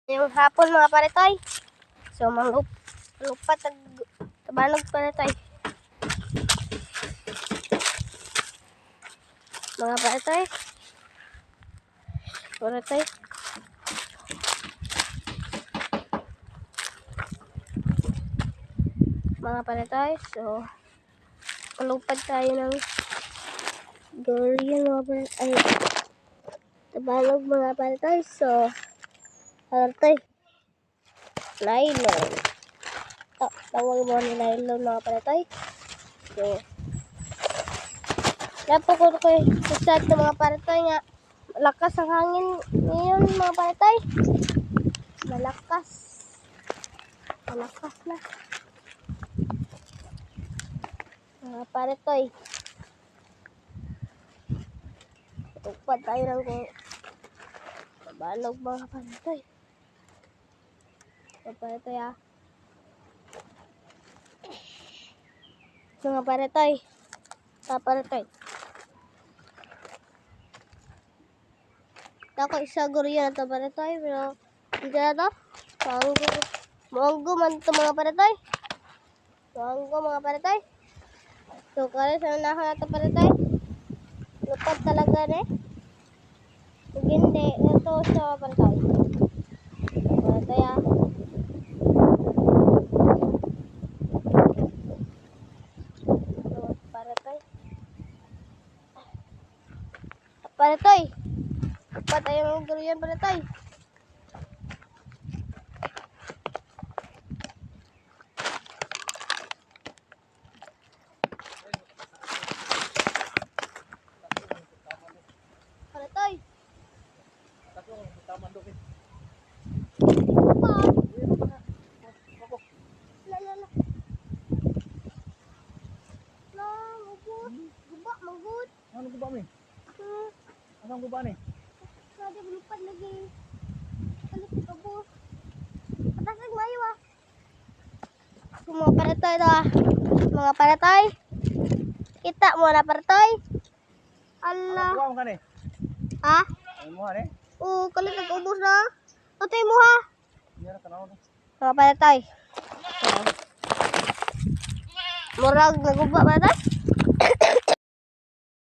Yung hapon mga paretoy. So lupat tabanog paretoy. Mga paretoy. Paretoy. Mga paretoy. So palupad tayo ng durian mga paretoy. Tabanog mga paretoy. So paretoy. Nylon. Tawag mo ni nylon mga paretoy. So lapo ko sa mga paretoy nga malakas ang hangin ngayon mga paretoy. Malakas na mga paretoy. Tugpad tayo lang kung mabalog mga paretoy. Mga paretoy mga paretoy. Mga paretoy. Ako isa guriya na ito paretoy, pero hindi na ito. Manggo man ito mga paretoy. Manggo mga paretoy. So kaya sa unahan na ito paretoy. Lupad talaga Pag hindi, ito sa paretoy. Paretoy So paretoy. Paretoy. Lupad tayo ng guriyan paretoy. Paretoy. Ano guba mi? Anong guba ni? Ada lupad lagi. Kalit ito po. Patasag mayo Mga paretoy Mga paretoy. Kita mo na paretoy. Allah. Ano guba mo ka ni? Ha? Ano mo ni? Oo, kalit nag-ubos na. Patay mo ha. Hindi na tanaw na. Mga paretoy. Murag naguba paretoy.